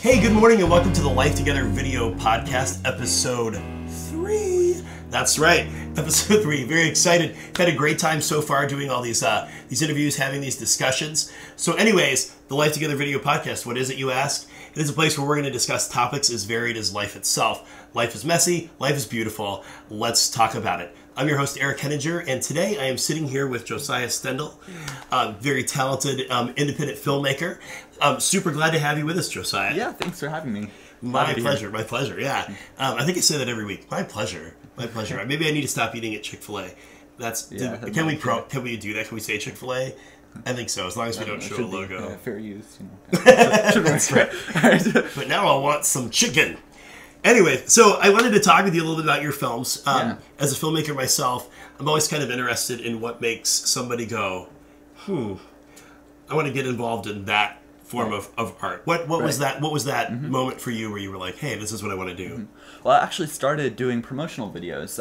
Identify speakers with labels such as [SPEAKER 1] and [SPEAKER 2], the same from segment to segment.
[SPEAKER 1] Hey, good morning and welcome to the Life Together video podcast, episode 3. That's right, episode 3. Very excited. Had a great time so far doing all these interviews, having these discussions. So anyways, the Life Together video podcast, what is it, you ask? It is a place where we're going to discuss topics as varied as life itself. Life is messy, life is beautiful. Let's talk about it. I'm your host, Eric Henninger, and today I am sitting here with Josiah Stendel, very talented independent filmmaker. I'm super glad to have you with us, Josiah.
[SPEAKER 2] Yeah, thanks for having me.
[SPEAKER 1] My pleasure, yeah. I think I say that every week. My pleasure. Maybe I need to stop eating at Chick-fil-A. Can we do that? Can we say Chick-fil-A? I think so, as long as we don't show a logo.
[SPEAKER 2] Fair use, you know.
[SPEAKER 1] That's right. But now I want some chicken. Anyway, so I wanted to talk with you a little bit about your films. As a filmmaker myself, I'm always kind of interested in what makes somebody go, I want to get involved in that form of art. What was that moment for you where you were like, hey, this is what I want to do?
[SPEAKER 2] Well, I actually started doing promotional videos.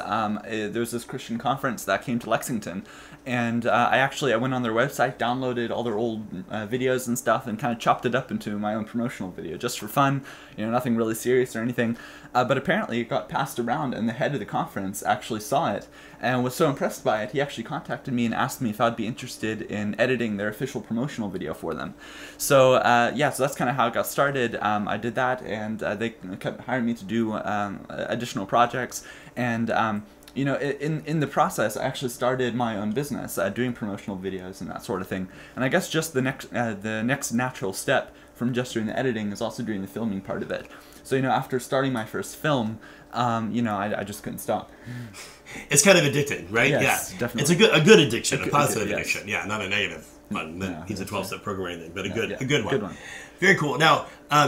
[SPEAKER 2] There was this Christian conference that came to Lexington, and I went on their website, downloaded all their old videos and stuff, and kind of chopped it up into my own promotional video, just for fun, you know, nothing really serious or anything. But apparently it got passed around, and the head of the conference actually saw it, and was so impressed by it, he actually contacted me and asked me if I'd be interested in editing their official promotional video for them. So so that's kind of how it got started. I did that, and they kept hiring me to do additional projects, and you know, in the process, I actually started my own business, doing promotional videos and that sort of thing. And I guess just the next natural step from just doing the editing is also doing the filming part of it. So, you know, after starting my first film, you know, I just couldn't stop.
[SPEAKER 1] It's kind of addicting, right?
[SPEAKER 2] Yes,
[SPEAKER 1] yeah,
[SPEAKER 2] definitely.
[SPEAKER 1] It's a good addiction, a positive addiction. Yeah, not a negative one. He's a 12-step program or anything, but a good one. Very cool. Now,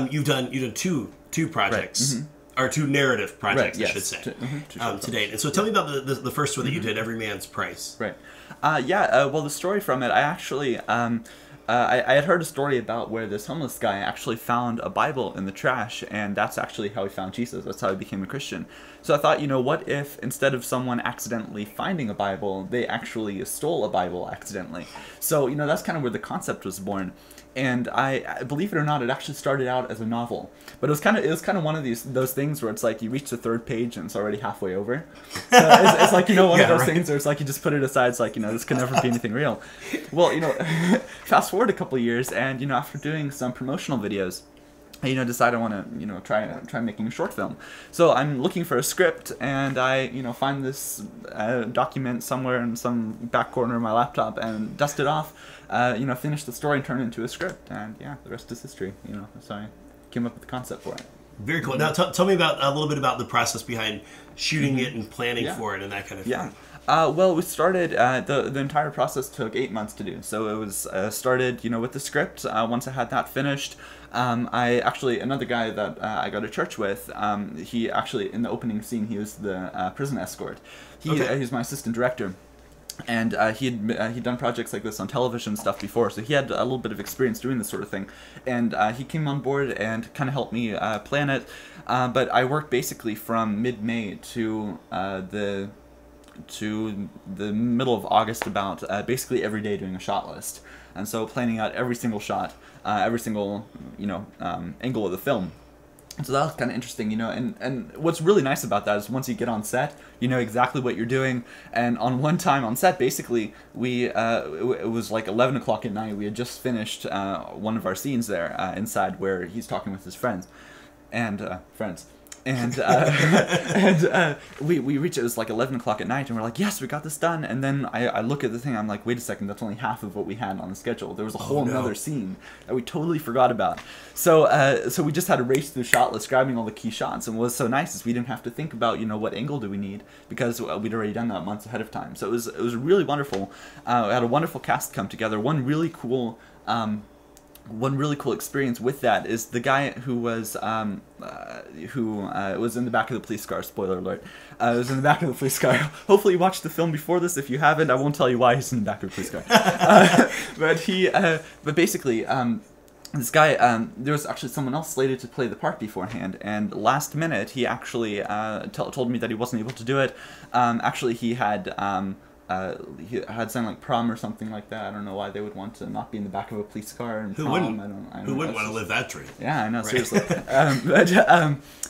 [SPEAKER 1] you've done two projects. Right. Or two narrative projects, I should say, to date. And so tell me about the first one that you did, Every Man's Pryce.
[SPEAKER 2] Right. Well, the story from it, I actually, I had heard a story about where this homeless guy actually found a Bible in the trash, and that's actually how he found Jesus. That's how he became a Christian. So I thought, you know, what if instead of someone accidentally finding a Bible, they actually stole a Bible accidentally? So, you know, that's kind of where the concept was born. And I believe it or not, it actually started out as a novel, but it was kind of one of those things where it's like you reach the third page and it's already halfway over. So it's like, you know, one of those things where it's like you just put it aside. It's like, you know, this could never be anything real. Well, you know, fast forward a couple of years, and you know, after doing some promotional videos, I, you know, decide I want to, you know, try making a short film. So I'm looking for a script, and I, you know, find this document somewhere in some back corner of my laptop and dust it off. You know, finish the story and turn it into a script, and yeah, the rest is history. You know, so I came up with the concept for it.
[SPEAKER 1] Very cool. Now, tell me about a little bit about the process behind shooting it and planning for it and that kind of thing.
[SPEAKER 2] Well, we started, the entire process took 8 months to do. So it was started, you know, with the script. Once I had that finished, another guy that I go to church with, he actually, in the opening scene, he was the prison escort. He's my assistant director. And he'd done projects like this on television stuff before, so he had a little bit of experience doing this sort of thing. And he came on board and kind of helped me plan it. But I worked basically from mid-May to the middle of August, about basically every day doing a shot list. And so planning out every single shot, every single, you know, angle of the film. So that was kind of interesting, you know, and what's really nice about that is once you get on set, you know exactly what you're doing. And on one time on set, basically, it was like 11 o'clock at night. We had just finished one of our scenes there inside where he's talking with his friends. And we reached, it was like 11 o'clock at night, and we're like, yes, we got this done. And then I look at the thing, I'm like, wait a second, that's only half of what we had on the schedule. There was a whole another scene that we totally forgot about. So we just had to race through the shot list, grabbing all the key shots. And what was so nice is we didn't have to think about, you know, what angle do we need, because we'd already done that months ahead of time. So it was really wonderful. We had a wonderful cast come together. One really cool experience with that is the guy who was in the back of the police car. Spoiler alert. Was in the back of the police car. Hopefully you watched the film before this. If you haven't, I won't tell you why he's in the back of the police car. But basically, this guy, there was actually someone else slated to play the part beforehand, and last minute he actually told me that he wasn't able to do it. Actually, he had he had something like prom or something like that. I don't know why they would want to not be in the back of a police car and
[SPEAKER 1] Who
[SPEAKER 2] prom.
[SPEAKER 1] wouldn't?
[SPEAKER 2] I don't
[SPEAKER 1] Who
[SPEAKER 2] know.
[SPEAKER 1] wouldn't want to live that dream?
[SPEAKER 2] Yeah, I know,
[SPEAKER 1] Right.
[SPEAKER 2] seriously.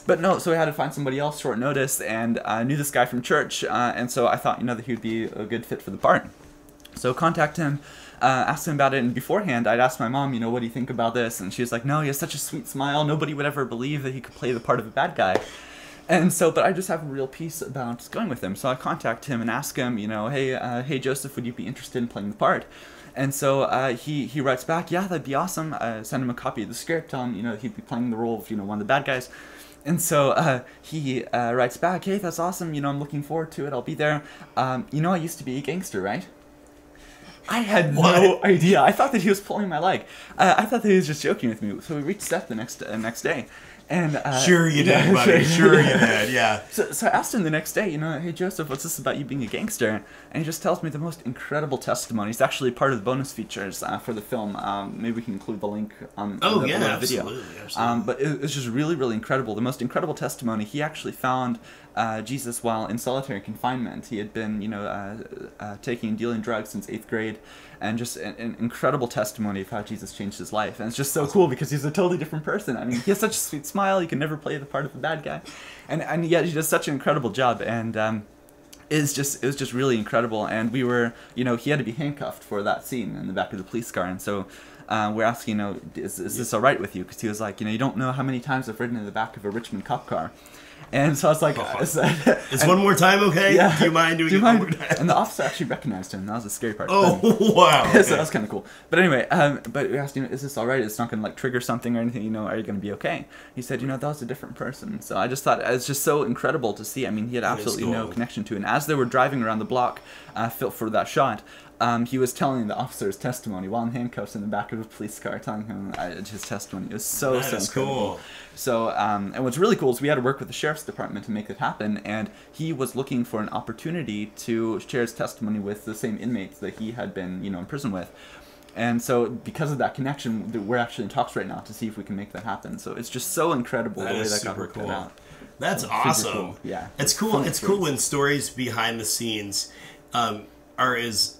[SPEAKER 2] But no, so we had to find somebody else short notice, and I knew this guy from church, and so I thought, that he would be a good fit for the part. So contact him, asked him about it, and beforehand I'd asked my mom, what do you think about this? And she was like, no, he has such a sweet smile, nobody would ever believe that he could play the part of a bad guy. And so, but I just have a real peace about going with him. So I contact him and ask him, hey Joseph, would you be interested in playing the part? And so he writes back, yeah, that'd be awesome. I send him a copy of the script on, he'd be playing the role of, one of the bad guys. And so he writes back, hey, that's awesome, I'm looking forward to it, I'll be there. I used to be a gangster, right? I had no idea. I thought that he was pulling my leg. I thought that he was just joking with me. So we reached set the next day. And
[SPEAKER 1] Sure you did, buddy. Sure you did, yeah.
[SPEAKER 2] So I asked him the next day, hey Joseph, what's this about you being a gangster? And he just tells me the most incredible testimony. It's actually part of the bonus features for the film. Maybe we can include the link on the video.
[SPEAKER 1] Absolutely.
[SPEAKER 2] But it was just really, really incredible. The most incredible testimony. He actually found Jesus while in solitary confinement. He had been, taking and dealing drugs since 8th grade, and just an incredible testimony of how Jesus changed his life. And it's just so cool because he's a totally different person. I mean, he has such a sweet smile. He can never play the part of a bad guy, and yet he does such an incredible job. And it was just really incredible. And we were, he had to be handcuffed for that scene in the back of the police car, and so. We're asking, is this all right with you? Because he was like, you don't know how many times I've ridden in the back of a Richmond cop car. And so I was like,
[SPEAKER 1] Is one more time okay?
[SPEAKER 2] Yeah.
[SPEAKER 1] Do you mind doing it one more time?
[SPEAKER 2] And the officer actually recognized him. That was the scary part.
[SPEAKER 1] Oh, wow. Okay.
[SPEAKER 2] So that was kind of cool. But anyway, but we asked him, is this all right? It's not going to trigger something or anything, are you going to be okay? He said, that was a different person. So I just thought it's just so incredible to see. I mean, he had absolutely no connection to it. And as they were driving around the block for that shot, he was telling the officer's testimony while in handcuffs in the back of a police car, telling him his testimony. It was so incredible. Cool. So, and what's really cool is we had to work with the sheriff's department to make it happen, and he was looking for an opportunity to share his testimony with the same inmates that he had been, in prison with. And so, because of that connection, we're actually in talks right now to see if we can make that happen. So it's just so incredible the way that got worked out.
[SPEAKER 1] That's awesome.
[SPEAKER 2] Cool. Yeah,
[SPEAKER 1] it's cool. It's cool when stories behind the scenes are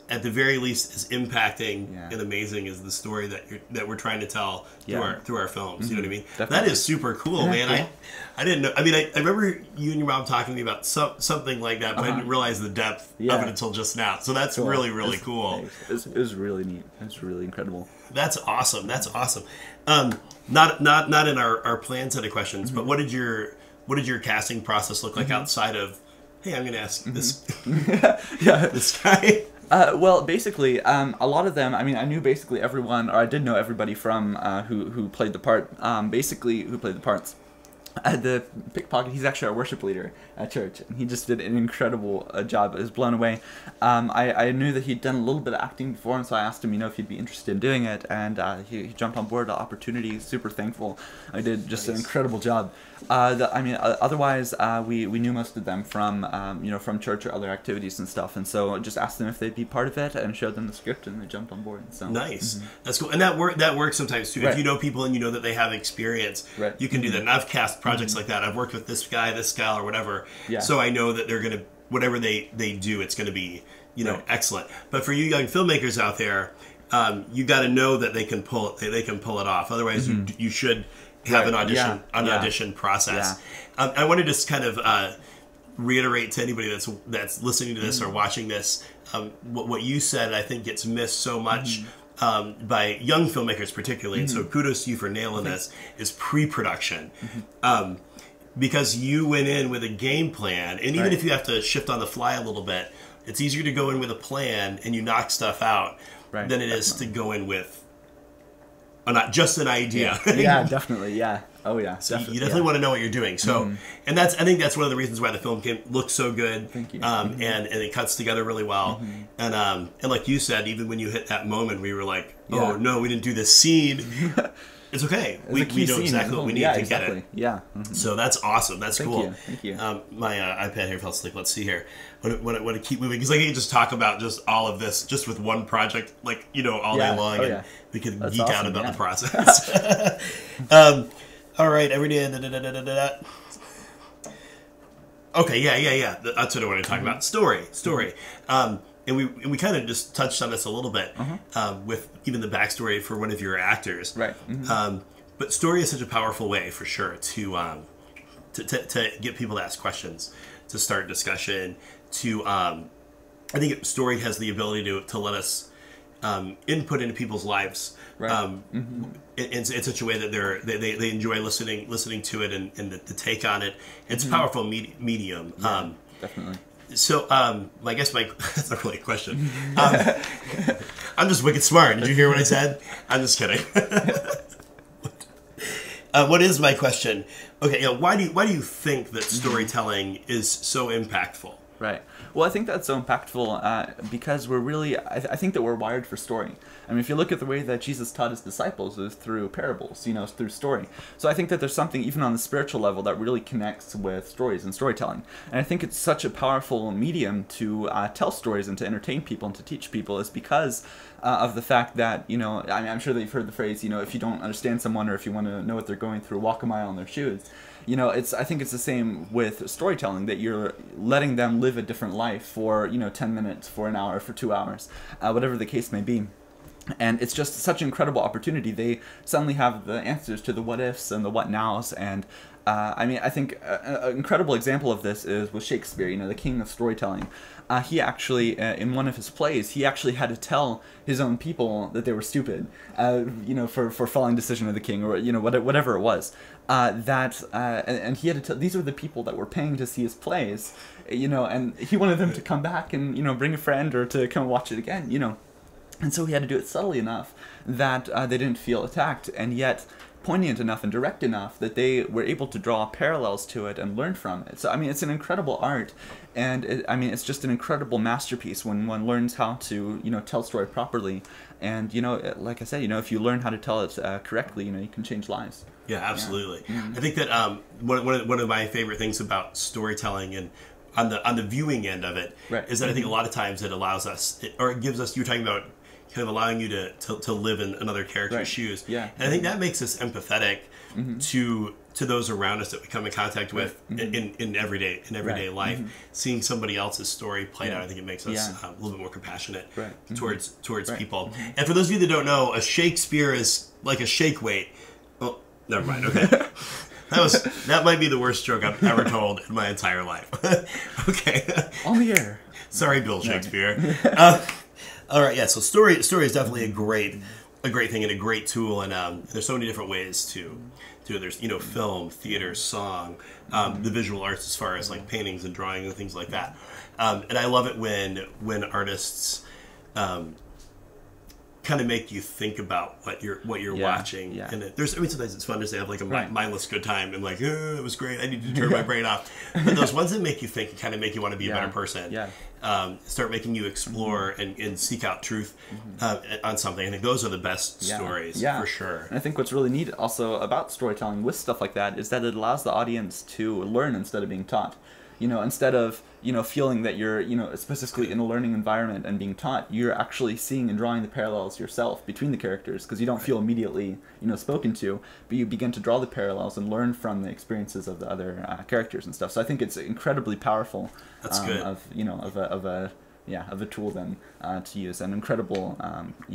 [SPEAKER 1] at the very least as impacting and amazing as the story that we're trying to tell through our films. You know what I mean?
[SPEAKER 2] Definitely.
[SPEAKER 1] That is super cool, man. Cool. I didn't know. I mean, I remember you and your mom talking to me about something like that, but I didn't realize the depth of it until just now. So that's really, really cool.
[SPEAKER 2] It was really neat. It was really incredible.
[SPEAKER 1] That's awesome. That's awesome. Not in our plan set of questions, but what did your casting process look like outside of? Hey, I'm going to ask this this guy.
[SPEAKER 2] Well, basically, a lot of them, I mean, I knew basically everyone, or I did know everybody from who played the part, who played the parts. The pickpocket, he's actually our worship leader at church, and he just did an incredible job. I was blown away. I knew that he'd done a little bit of acting before, and so I asked him, if he'd be interested in doing it, and he jumped on board the opportunity. Super thankful. I did just an incredible job. Otherwise, we knew most of them from from church or other activities and stuff, and so just asked them if they'd be part of it, and showed them the script, and they jumped on board. So
[SPEAKER 1] nice, that's cool, and that works sometimes too. Right. If you know people and you know that they have experience, you can do that. And I've cast projects like that. I've worked with this guy, or whatever, so I know that they're gonna whatever they do, it's gonna be excellent. But for you young filmmakers out there, you got to know that they can pull it. They can pull it off. Otherwise, you should have an audition process. I wanted to just kind of reiterate to anybody that's listening to this or watching this what you said. I think gets missed so much by young filmmakers particularly, and so kudos to you for nailing this. Is pre-production. Because you went in with a game plan, and even if you have to shift on the fly a little bit, it's easier to go in with a plan and you knock stuff out than it is to go in with not just an idea.
[SPEAKER 2] Yeah, definitely. Yeah. Oh yeah.
[SPEAKER 1] So you definitely want to know what you're doing. So, and I think that's one of the reasons why the film looks so good.
[SPEAKER 2] Thank you.
[SPEAKER 1] And it cuts together really well. And like you said, even when you hit that moment, we were like, oh no, we didn't do this scene. It's okay. We know exactly what we need to get it.
[SPEAKER 2] Yeah.
[SPEAKER 1] So that's awesome. That's cool.
[SPEAKER 2] Thank you.
[SPEAKER 1] My iPad here fell asleep. Let's see here. Want to keep moving because I can just talk about just all of this just with one project, all day long, and we could geek out about the process. All right, every day. Okay, yeah. That's what I want to talk about. Story. we kind of just touched on this a little bit with even the backstory for one of your actors.
[SPEAKER 2] Right.
[SPEAKER 1] But story is such a powerful way, for sure, to get people to ask questions, to start discussion. I think story has the ability to let us input into people's lives, in such a way that they enjoy listening to it and the take on it. It's a powerful medium.
[SPEAKER 2] Yeah, definitely.
[SPEAKER 1] So, I guess that's not really a question. I'm just wicked smart. Did you hear what I said? I'm just kidding. What is my question? Okay, why do you think that storytelling is so impactful?
[SPEAKER 2] Right. Well, I think that's so impactful because we're really, I think that we're wired for story. I mean, if you look at the way that Jesus taught his disciples, it was through parables, through story. So I think that there's something even on the spiritual level that really connects with stories and storytelling. And I think it's such a powerful medium to tell stories and to entertain people and to teach people is because of the fact that, I mean, I'm sure that you've heard the phrase, if you don't understand someone or if you want to know what they're going through, walk a mile in their shoes. I think it's the same with storytelling, that you're letting them live a different life for, 10 minutes, for an hour, for 2 hours, whatever the case may be. And it's just such an incredible opportunity. They suddenly have the answers to the what ifs and the what nows. And I mean, I think an incredible example of this is with Shakespeare, the king of storytelling. He actually, in one of his plays, he actually had to tell his own people that they were stupid, for following decision of the king, or whatever it was. And he had to tell, these were the people that were paying to see his plays, and he wanted them to come back and bring a friend or to come watch it again, And so he had to do it subtly enough that they didn't feel attacked, and yet poignant enough and direct enough that they were able to draw parallels to it and learn from it. So, I mean, it's an incredible art, and it's just an incredible masterpiece when one learns how to, tell story properly. And, like I said, if you learn how to tell it correctly, you can change lives.
[SPEAKER 1] Yeah, absolutely. Yeah. I think that one of my favorite things about storytelling and on the viewing end of it is that I think a lot of times it allows us, or it gives us, you're talking about kind of allowing you to live in another character's shoes.
[SPEAKER 2] Yeah.
[SPEAKER 1] And I think that makes us empathetic to those around us that we come in contact with in everyday life. Seeing somebody else's story played out, I think it makes us a little bit more compassionate towards people. And for those of you that don't know, a Shakespeare is like a shake weight. Oh, never mind. Okay. That might be the worst joke I've ever told in my entire life. Okay.
[SPEAKER 2] On the air.
[SPEAKER 1] Sorry, Bill Shakespeare. All right, yeah. So story is definitely a great thing and a great tool, and there's so many different ways to do it. There's film, theater, song, the visual arts as far as like paintings and drawing and things like that. And I love it when artists kind of make you think about what you're watching. Yeah. And sometimes it's fun to have like a mindless good time and like, oh, it was great, I need to turn my brain off. But those ones that make you think and kind of make you want to be a better person, start making you explore and seek out truth on something. I think those are the best stories, for sure.
[SPEAKER 2] And I think what's really neat also about storytelling with stuff like that is that it allows the audience to learn instead of being taught. Instead of, feeling that you're, specifically in a learning environment and being taught, you're actually seeing and drawing the parallels yourself between the characters, because you don't feel immediately, spoken to, but you begin to draw the parallels and learn from the experiences of the other characters and stuff. So I think it's incredibly powerful.
[SPEAKER 1] That's good.
[SPEAKER 2] Of a tool then to use, an incredible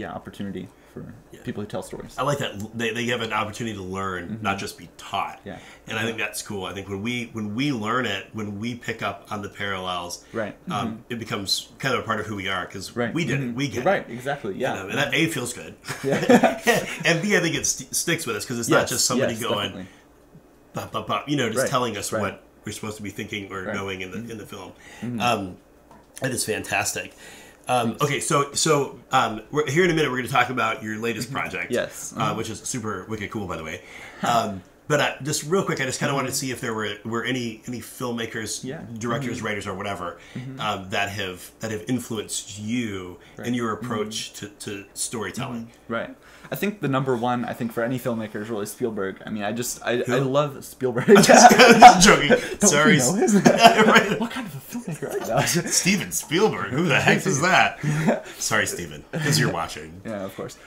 [SPEAKER 2] opportunity for people who tell stories.
[SPEAKER 1] I like that they have an opportunity to learn, not just be taught.
[SPEAKER 2] Yeah.
[SPEAKER 1] And I think that's cool. I think when we learn it, when we pick up on the parallels, it becomes kind of a part of who we are, because we did it. We get it.
[SPEAKER 2] Right. Exactly. Yeah.
[SPEAKER 1] And that A feels good.
[SPEAKER 2] Yeah.
[SPEAKER 1] And B, I think it sticks with us, because it's not just somebody going, bop, bop, bop, just telling us what we're supposed to be thinking or knowing in the film. That is fantastic. Okay, so we're here in a minute. We're going to talk about your latest project,
[SPEAKER 2] yes,
[SPEAKER 1] which is super wicked cool, by the way. But just real quick, I just kind of wanted to see if there were any filmmakers, directors, writers, or whatever that have influenced you in your approach to storytelling.
[SPEAKER 2] Right. I think the number one, for any filmmaker is really Spielberg. I mean, I love Spielberg. I'm
[SPEAKER 1] just joking. Sorry.
[SPEAKER 2] What kind of a filmmaker are you?
[SPEAKER 1] Steven Spielberg. Who the heck is that? Sorry, Steven, because you're watching.
[SPEAKER 2] Yeah, of course.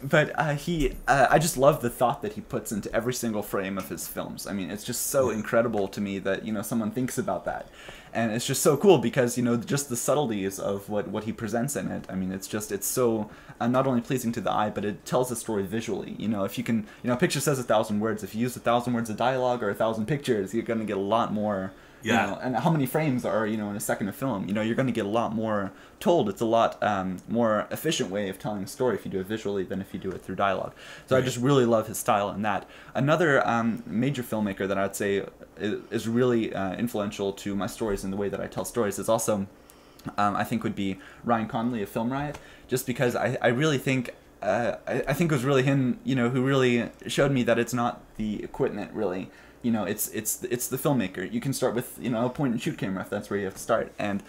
[SPEAKER 2] But I just love the thought that he puts into every single single frame of his films. I mean, it's just so incredible to me that, you know, someone thinks about that. And it's just so cool because, you know, just the subtleties of what he presents in it. I mean, it's so not only pleasing to the eye, but it tells the story visually. You know, if you can, you know, a picture says 1,000 words. If you use 1,000 words of dialogue or 1,000 pictures, you're going to get a lot more. You know, and how many frames are, you know, in a second of film? You know, you're going to get a lot more told. It's a lot more efficient way of telling a story if you do it visually than if you do it through dialogue. So I just really love his style in that. Another major filmmaker that I'd say is really influential to my stories and the way that I tell stories is also, I think, would be Ryan Connolly of Film Riot. Just because I really think, I think it was really him, you know, who really showed me that it's not the equipment, really. You know, it's the filmmaker. You can start with, you know, a point and shoot camera if that's where you have to start, and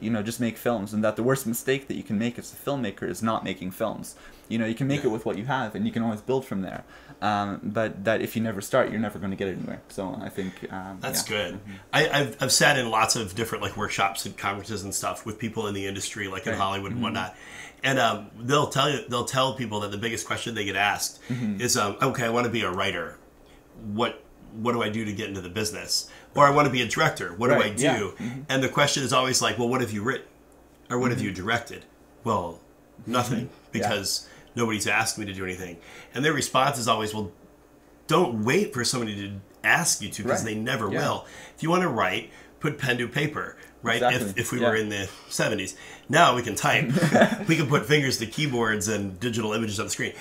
[SPEAKER 2] you know, just make films. And that the worst mistake that you can make as a filmmaker is not making films. You know, you can make it with what you have, and you can always build from there. But that if you never start, you're never going to get anywhere. So I think
[SPEAKER 1] that's good. I've sat in lots of different like workshops and conferences and stuff with people in the industry, like in Hollywood and whatnot. And they'll tell people that the biggest question they get asked is, okay, I want to be a writer. What do I do to get into the business? Or I want to be a director. What do I do? And the question is always like, well, what have you written? Or what have you directed? Well, nothing, because nobody's asked me to do anything. And their response is always, well, don't wait for somebody to ask you to, because they never will. If you want to write, put pen to paper, right?
[SPEAKER 2] Exactly.
[SPEAKER 1] If we were in the 70s. Now we can type. We can put fingers to keyboards and digital images on the screen.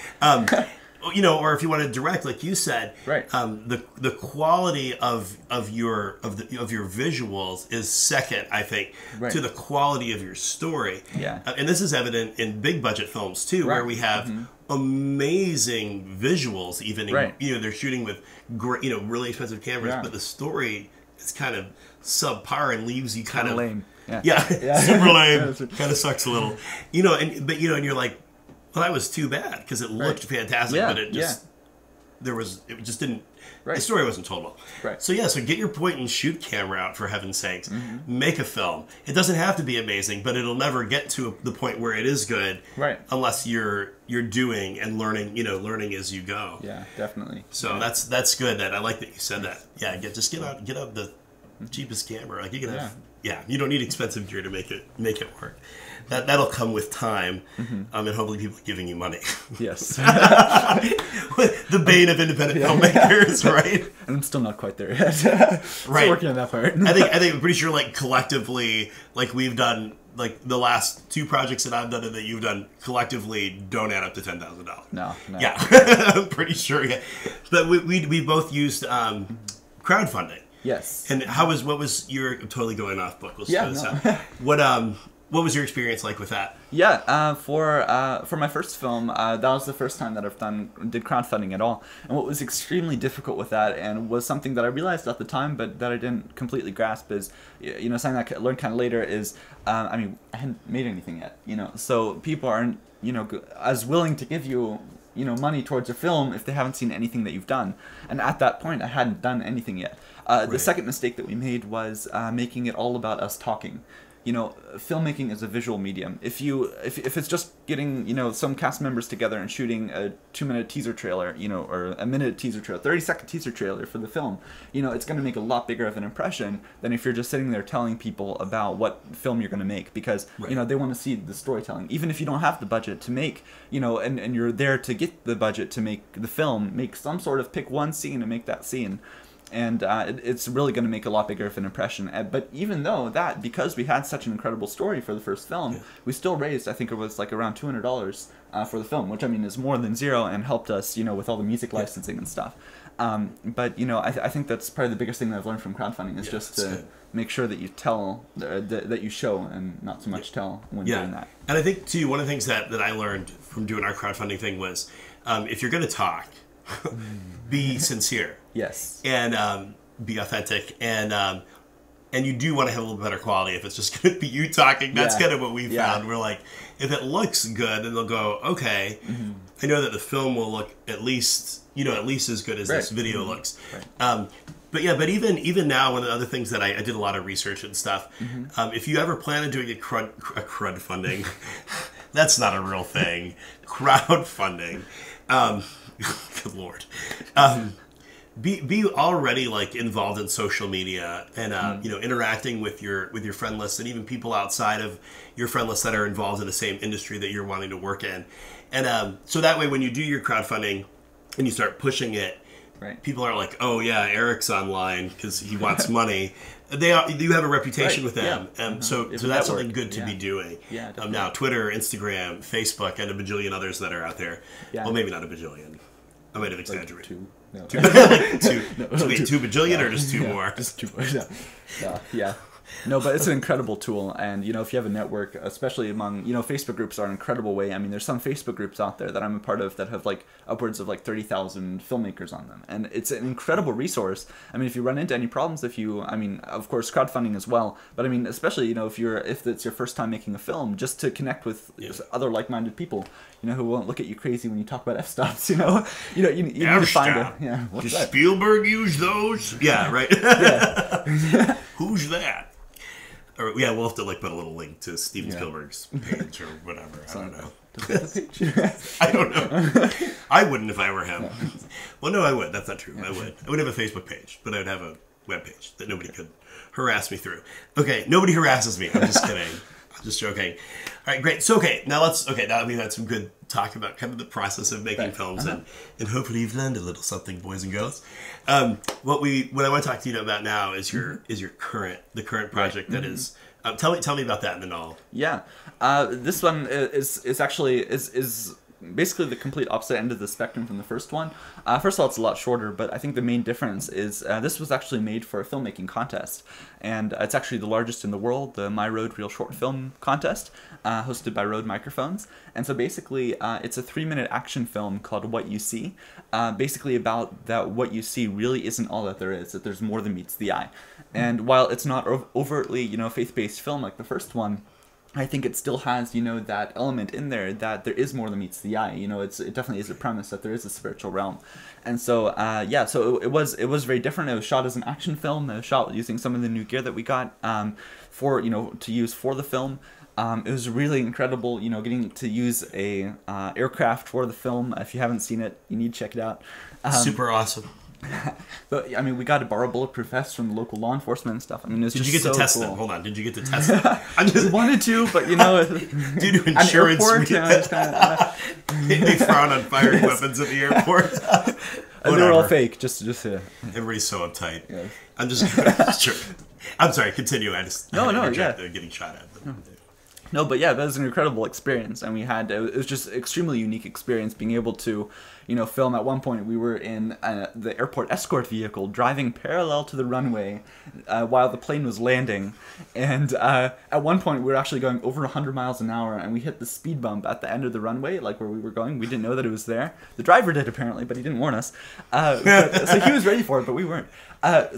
[SPEAKER 1] You know, or if you want to direct, like you said, the quality of your visuals is second, I think, to the quality of your story. And this is evident in big budget films too, where we have amazing visuals. Even in, you know, they're shooting with great, you know, really expensive cameras, but the story is kind of subpar and leaves you kind of
[SPEAKER 2] lame.
[SPEAKER 1] Super lame. Kind of sucks a little, you know. And you're like, well, that was too bad because it looked fantastic, but it just it just didn't. The story wasn't told well. So so get your point and shoot camera out, for heaven's sakes. Make a film. It doesn't have to be amazing, but it'll never get to the point where it is good, unless you're doing and learning. You know, learning as you go. Yeah,
[SPEAKER 2] definitely.
[SPEAKER 1] So that's good. That I like that you said that. Yeah, get out the cheapest camera. Like you can have. Yeah, you don't need expensive gear to make it work. That'll come with time, and hopefully people are giving you money.
[SPEAKER 2] Yes.
[SPEAKER 1] The bane of independent filmmakers, right?
[SPEAKER 2] And I'm still not quite there yet. Still working on that part.
[SPEAKER 1] I think I'm pretty sure, like, collectively, like we've done, like the last 2 projects that I've done and that you've done collectively don't add up to $10,000.
[SPEAKER 2] No.
[SPEAKER 1] Yeah, I'm pretty sure. Yeah. But we both used crowdfunding.
[SPEAKER 2] Yes.
[SPEAKER 1] And what was your, I'm totally going off book. What was your experience like with that?
[SPEAKER 2] Yeah, for my first film, that was the first time that I've did crowdfunding at all. And what was extremely difficult with that, and was something that I realized at the time, but that I didn't completely grasp, is, you know, something that I learned kind of later is, I mean, I hadn't made anything yet, you know, so people aren't, you know, as willing to give you, you know, money towards a film if they haven't seen anything that you've done. And at that point, I hadn't done anything yet. The second mistake that we made was making it all about us talking. You know, filmmaking is a visual medium. If it's just getting, you know, some cast members together and shooting a 2-minute teaser trailer, you know, or a minute teaser trailer, 30-second teaser trailer for the film, you know, it's going to make a lot bigger of an impression than if you're just sitting there telling people about what film you're going to make, because, you know, they want to see the storytelling. Even if you don't have the budget to make, you know, and you're there to get the budget to make the film, make some sort of, pick one scene and make that scene. And it's really going to make a lot bigger of an impression. But even though that, because we had such an incredible story for the first film, we still raised, I think it was like around $200 for the film, which, I mean, is more than zero, and helped us, you know, with all the music licensing and stuff. But, you know, I think that's probably the biggest thing that I've learned from crowdfunding is just to make sure that you tell, that you show, and not so much tell when doing that.
[SPEAKER 1] And I think, too, one of the things that I learned from doing our crowdfunding thing was, if you're going to talk, be sincere.
[SPEAKER 2] Yes.
[SPEAKER 1] And be authentic. And you do want to have a little better quality if it's just going to be you talking. That's kind of what we found. We're like, if it looks good, then they'll go, okay, I know that the film will look at least as good as this video looks. But even now, one of the other things that I did a lot of research and stuff, if you ever plan on doing a crowdfunding, that's not a real thing. Crowdfunding. Good Lord. be already like involved in social media and you know, interacting with your friend list and even people outside of your friend list that are involved in the same industry that you're wanting to work in. And so that way when you do your crowdfunding and you start pushing it,
[SPEAKER 2] right,
[SPEAKER 1] people are like, oh yeah, Eric's online because he wants money. You have a reputation with them, so that's something good to be doing.
[SPEAKER 2] Yeah,
[SPEAKER 1] now Twitter, Instagram, Facebook, and a bajillion others that are out there. Yeah. Well, maybe not a bajillion. I might have exaggerated.
[SPEAKER 2] Two. No.
[SPEAKER 1] Two bajillion or just two more?
[SPEAKER 2] Just two more. Yeah. No, but it's an incredible tool, and you know, if you have a network, especially among, you know, Facebook groups are an incredible way. I mean, there's some Facebook groups out there that I'm a part of that have like upwards of like 30,000 filmmakers on them, and it's an incredible resource. I mean, if you run into any problems, I mean, of course, crowdfunding as well, but I mean, especially, you know, if it's your first time making a film, just to connect with other like-minded people, you know, who won't look at you crazy when you talk about f-stops, you know, you need to find a
[SPEAKER 1] Does Spielberg use those? Yeah, right. Who's that? Or, yeah, we'll have to like put a little link to Steven Spielberg's page or whatever. I don't know. I don't know. I wouldn't if I were him. Well, no, I would. That's not true. I would have a Facebook page, but I would have a web page that nobody could harass me through. Okay, nobody harasses me. I'm just kidding. I'm just joking. All right, great. So, now that we've had some good talk about kind of the process of making films, and hopefully you've learned a little something, boys and girls. What I want to talk to you about now is the current project that is. Tell me about that, and then I'll.
[SPEAKER 2] Yeah, this one is actually basically the complete opposite end of the spectrum from the first one. First of all, it's a lot shorter, but I think the main difference is this was actually made for a filmmaking contest, and it's actually the largest in the world, the My Road Reel Short Film Contest, hosted by Rode Microphones. And so basically, it's a 3-minute action film called What You See, basically about that what you see really isn't all that there is, that there's more than meets the eye. And while it's not overtly, you know, faith-based film like the first one, I think it still has, you know, that element in there that there is more than meets the eye. You know, it definitely is a premise that there is a spiritual realm. And so, so it was very different. It was shot as an action film. It was shot using some of the new gear that we got to use for the film. It was really incredible, you know, getting to use a aircraft for the film. If you haven't seen it, you need to check it out.
[SPEAKER 1] Super awesome.
[SPEAKER 2] But I mean, we got to borrow bulletproof vests from the local law enforcement and stuff. I mean, it was
[SPEAKER 1] Did
[SPEAKER 2] just
[SPEAKER 1] you get
[SPEAKER 2] so
[SPEAKER 1] to test
[SPEAKER 2] cool.
[SPEAKER 1] them? Hold on. Did you get to test them? I just
[SPEAKER 2] wanted to, but you know,
[SPEAKER 1] due to insurance, they frown on firing weapons at the airport.
[SPEAKER 2] They were all fake. Just
[SPEAKER 1] Everybody's so uptight. Yeah. I'm just sure. I'm sorry. Continue. I just getting shot at them.
[SPEAKER 2] No, but yeah, that was an incredible experience, and it was just an extremely unique experience being able to, you know, film. At one point, we were in the airport escort vehicle driving parallel to the runway while the plane was landing, and at one point we were actually going over 100 miles an hour, and we hit the speed bump at the end of the runway, like where we were going. We didn't know that it was there. The driver did apparently, but he didn't warn us. So he was ready for it, but we weren't.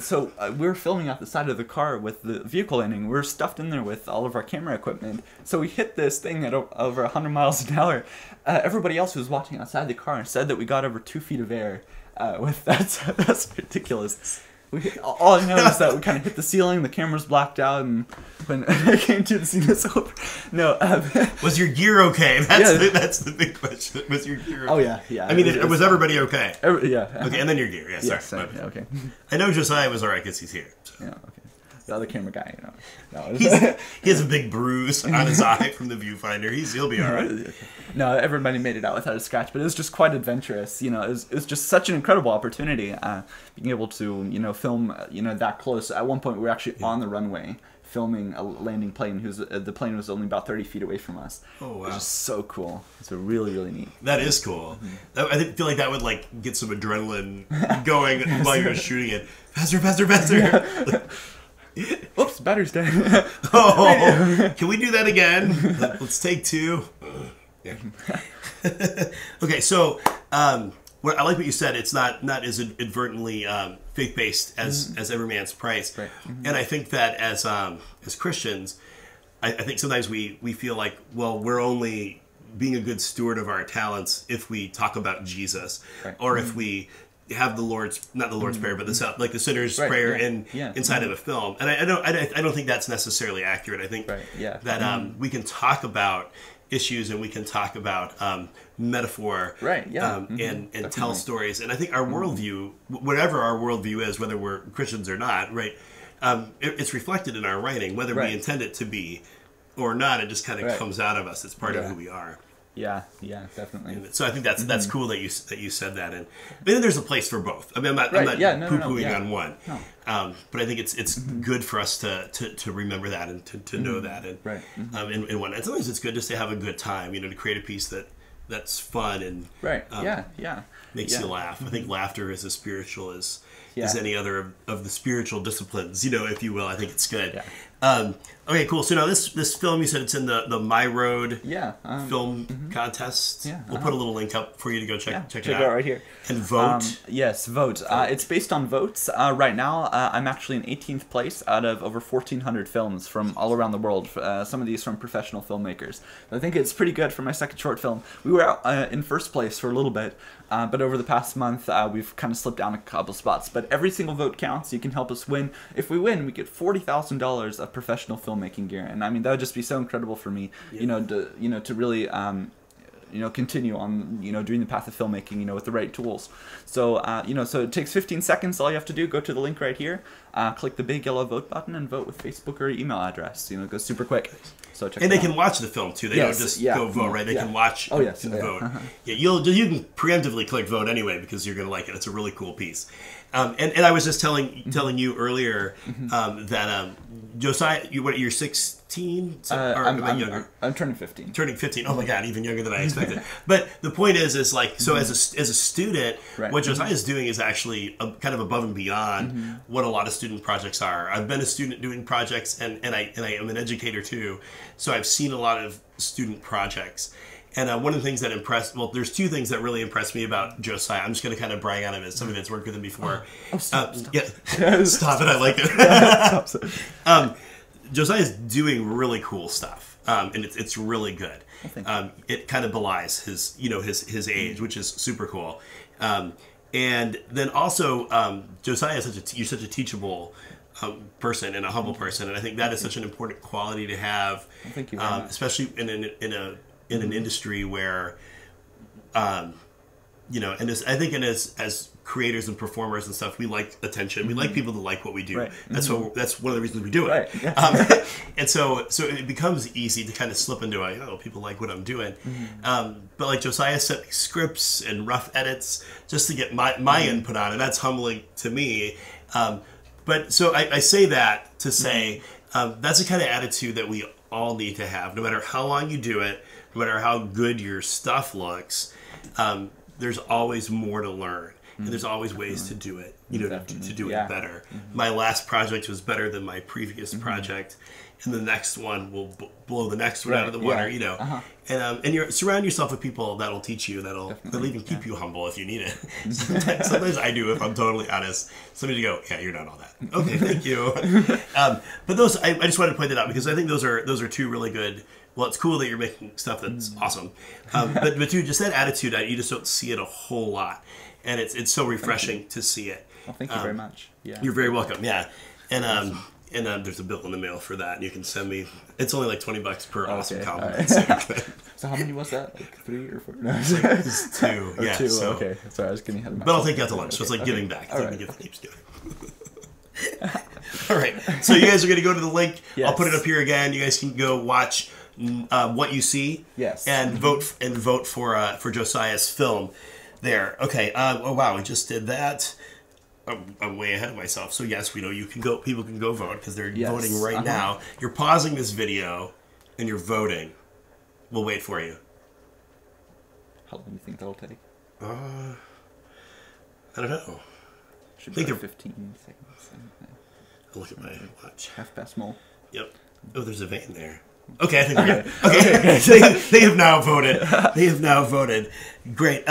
[SPEAKER 2] So we were filming out the side of the car with the vehicle landing. We were stuffed in there with all of our camera equipment. So we hit this thing at over 100 miles an hour. Everybody else who was watching outside the car said that we got over 2 feet of air. That's ridiculous. All I know is that we kind of hit the ceiling, the camera's blacked out, and when I came to the scene, it's over. No.
[SPEAKER 1] Was your gear okay? That's the big question. Was your gear okay?
[SPEAKER 2] Oh, yeah.
[SPEAKER 1] I mean, was everybody okay?
[SPEAKER 2] Yeah.
[SPEAKER 1] Okay, and then your gear. Yeah, sorry.
[SPEAKER 2] Yeah, okay.
[SPEAKER 1] I know Josiah was alright because he's here. So.
[SPEAKER 2] Yeah, okay. The other camera guy, you know. No,
[SPEAKER 1] he has a big bruise on his eye from the viewfinder. He'll be alright.
[SPEAKER 2] Okay. No, everybody made it out without a scratch, but it was just quite adventurous. You know, it was just such an incredible opportunity, being able to, you know, film, you know, that close. At one point, we were actually on the runway filming a landing plane. The plane was only about 30 feet away from us. Oh wow! It was just so cool. It's really, really neat.
[SPEAKER 1] That is cool. I feel like that would like get some adrenaline going while you're shooting it. Faster!
[SPEAKER 2] Yeah. Oops, battery's dead.
[SPEAKER 1] Can we do that again? Let's take 2. Yeah. Okay, so what I like what you said. It's not as inadvertently faith-based as every man's Pryce.
[SPEAKER 2] Right.
[SPEAKER 1] And I think that as Christians, I think sometimes we feel like, well, we're only being a good steward of our talents if we talk about Jesus, or if we have not the Lord's Prayer, but the sinner's prayer inside of a film. And I don't think that's necessarily accurate. I think that we can talk about issues, and we can talk about metaphor,
[SPEAKER 2] right? Yeah,
[SPEAKER 1] and tell stories. And I think our worldview, whatever our worldview is, whether we're Christians or not, right, it's reflected in our writing, whether we intend it to be or not. It just kind of comes out of us. It's part of who we are.
[SPEAKER 2] Yeah, definitely.
[SPEAKER 1] And so I think that's cool that you said that, and then there's a place for both. I mean, I'm not poo-pooing on one, but I think it's good for us to remember that and to know that, and in one. And sometimes it's good just to have a good time, to create a piece that's fun and makes you laugh. I think laughter is as spiritual as any other of the spiritual disciplines, if you will. I think it's good. Okay, cool. So now this film, you said it's in the My Road film contest. Yeah, we'll put a little link up for you to go check it out
[SPEAKER 2] right here and
[SPEAKER 1] vote.
[SPEAKER 2] Yes, vote. It's based on votes. Right now, I'm actually in 18th place out of over 1,400 films from all around the world. Some of these from professional filmmakers. I think it's pretty good for my second short film. We were out in first place for a little bit, but over the past month, we've kind of slipped down a couple spots. But every single vote counts. You can help us win. If we win, we get $40,000 of professional filmmaking gear, and I mean that would just be so incredible for me, to really continue on doing the path of filmmaking with the right tools. So so it takes 15 seconds. All you have to do, go to the link right here, click the big yellow vote button, and vote with Facebook or email address. It goes super quick. So check
[SPEAKER 1] and they can watch the film too. They don't just go vote, right? They can watch and vote. You can preemptively click vote anyway because you're going to like it. It's a really cool piece. And I was just telling you earlier that Josiah, you're 16?
[SPEAKER 2] I'm turning 15.
[SPEAKER 1] Turning 15. Oh my God, even younger than I expected. But the point is like, so as a student, what Josiah is doing is actually kind of above and beyond what a lot of student projects are. I've been a student doing projects, and I am an educator too. So I've seen a lot of student projects. And one of the things that there's two things that really impressed me about Josiah. I'm just going to kind of brag on him as somebody that's worked with him before. Stop it, I like it. Josiah's doing really cool stuff, and it's really good. It kind of belies his his age, which is super cool. And then also, Josiah is you're such a teachable person and a humble person, and I think that is such an important quality to have.
[SPEAKER 2] Thank you very much.
[SPEAKER 1] Especially in an industry where, and I think as creators and performers and stuff, we like attention. We like people to like what we do. Right. That's one of the reasons we do it.
[SPEAKER 2] Right. Yeah.
[SPEAKER 1] And so it becomes easy to kind of slip into people like what I'm doing. But like Josiah sent me scripts and rough edits just to get my input on it. That's humbling to me. But so I say that to say that's the kind of attitude that we all need to have, no matter how long you do it. No matter how good your stuff looks, there's always more to learn, and there's always ways to do it, to do it better. My last project was better than my previous project, and the next one will blow the next one out of the water, And you surround yourself with people that'll teach you, that'll even keep you humble if you need it. Sometimes I do, if I'm totally honest. Somebody to go, yeah, you're not all that. Okay, thank you. But those, I just wanted to point that out because I think those are two really good. Well, it's cool that you're making stuff that's awesome, but dude, just that attitude, you just don't see it a whole lot, and it's so refreshing to see it.
[SPEAKER 2] Well, thank you very much. Yeah,
[SPEAKER 1] you're very welcome. Yeah, and there's a bill in the mail for that, and you can send me. It's only like $20 per awesome compliment.
[SPEAKER 2] Right. So how many was that? Like 3 or 4? No,
[SPEAKER 1] it's 2. Yeah.
[SPEAKER 2] 2.
[SPEAKER 1] So,
[SPEAKER 2] okay. Sorry, I was getting ahead of myself.
[SPEAKER 1] But I'll take that to lunch. So it's like giving back. It's like the gift keeps doing. All right. So you guys are going to go to the link. Yes. I'll put it up here again. You guys can go watch What You See.
[SPEAKER 2] Yes.
[SPEAKER 1] And vote for Josiah's film there. Okay. Oh wow, we just did that. I'm way ahead of myself. So yes, you can go. People can go vote because they're voting right now. You're pausing this video and you're voting. We'll wait for you.
[SPEAKER 2] How long do you think that'll take?
[SPEAKER 1] I don't know.
[SPEAKER 2] Should be 15 seconds.
[SPEAKER 1] I'll look at my watch.
[SPEAKER 2] 1/2 mole.
[SPEAKER 1] Yep. Oh, there's a vein there. Okay, I think we're good. Okay. They have now voted. They have now voted. Great.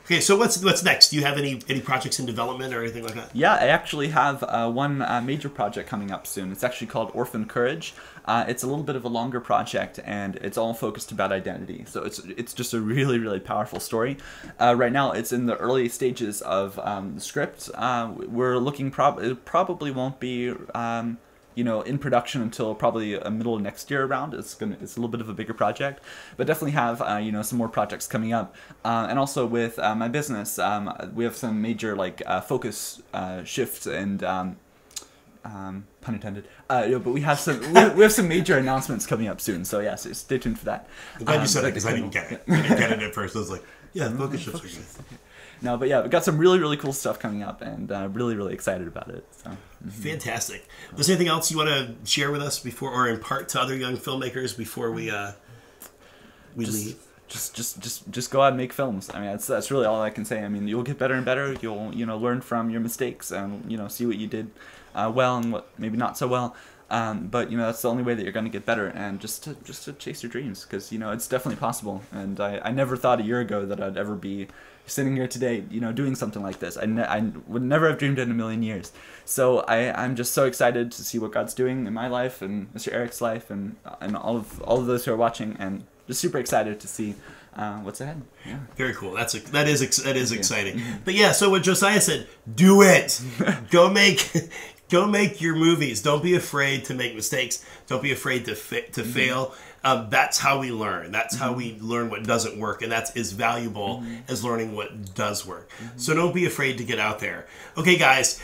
[SPEAKER 1] Okay, so what's next? Do you have any projects in development or anything like that?
[SPEAKER 2] Yeah, I actually have one major project coming up soon. It's actually called Orphan Courage. It's a little bit of a longer project, and it's all focused about identity. So it's just a really, really powerful story. Right now, it's in the early stages of the script. We're looking. It probably won't be in production until probably middle of next year around. It's a little bit of a bigger project, but definitely have some more projects coming up. And also with my business, we have some major focus shifts and pun intended. But we have some major announcements coming up soon. So yeah, so stay tuned for that.
[SPEAKER 1] I'm glad you said it because I didn't get it. I didn't get it at first. I was like, yeah, focus shifts are good.
[SPEAKER 2] No, but yeah, we've got some really, really cool stuff coming up, and really, really excited about it. So.
[SPEAKER 1] Fantastic. Was there anything else you want to share with us before, or impart to other young filmmakers before we leave?
[SPEAKER 2] Just go out and make films. I mean, that's really all I can say. I mean, you'll get better and better. You'll learn from your mistakes and see what you did well and what maybe not so well. But that's the only way that you're going to get better, and just to chase your dreams, because it's definitely possible. And I never thought a year ago that I'd ever be sitting here today, doing something like this. I would never have dreamed it in a million years. So I'm just so excited to see what God's doing in my life and Mr. Eric's life and all of those who are watching, and just super excited to see what's ahead. Yeah.
[SPEAKER 1] Very cool. That is exciting. But yeah, so what Josiah said, do it. Go make your movies. Don't be afraid to make mistakes. Don't be afraid to fail. That's how we learn. That's how we learn what doesn't work, and that's as valuable as learning what does work. So don't be afraid to get out there. Okay, guys,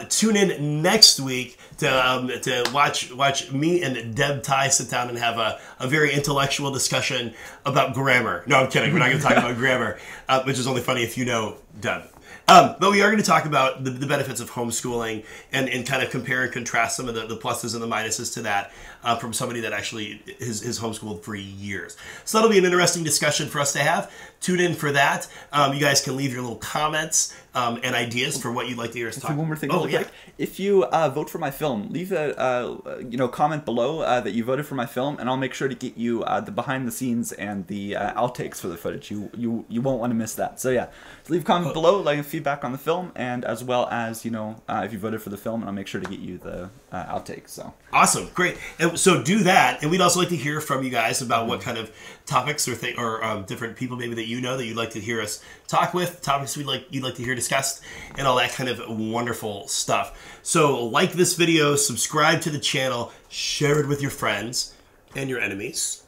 [SPEAKER 1] tune in next week to watch me and Deb Ty sit down and have a very intellectual discussion about grammar. No, I'm kidding. We're not going to talk about grammar, which is only funny if you know Deb. But we are going to talk about the benefits of homeschooling and kind of compare and contrast some of the pluses and the minuses to that from somebody that actually is homeschooled for years. So that'll be an interesting discussion for us to have. Tune in for that. You guys can leave your little comments and ideas for what you'd like to hear us talk about.
[SPEAKER 2] One more thing real quick. If you vote for my film, leave a comment below that you voted for my film, and I'll make sure to get you the behind the scenes and the outtakes for the footage. You won't want to miss that. So yeah, leave a comment below, feedback on the film, and as well as if you voted for the film, and I'll make sure to get you the outtakes. So
[SPEAKER 1] awesome, great. And so do that, and we'd also like to hear from you guys about what kind of topics or different people maybe that that you'd like to hear us talk with, topics you'd like to hear discussed, and all that kind of wonderful stuff. So like this video, subscribe to the channel, share it with your friends and your enemies,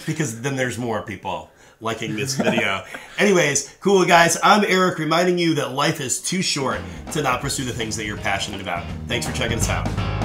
[SPEAKER 1] because then there's more people liking this video. Anyways, cool guys, I'm Eric, reminding you that life is too short to not pursue the things that you're passionate about. Thanks for checking us out.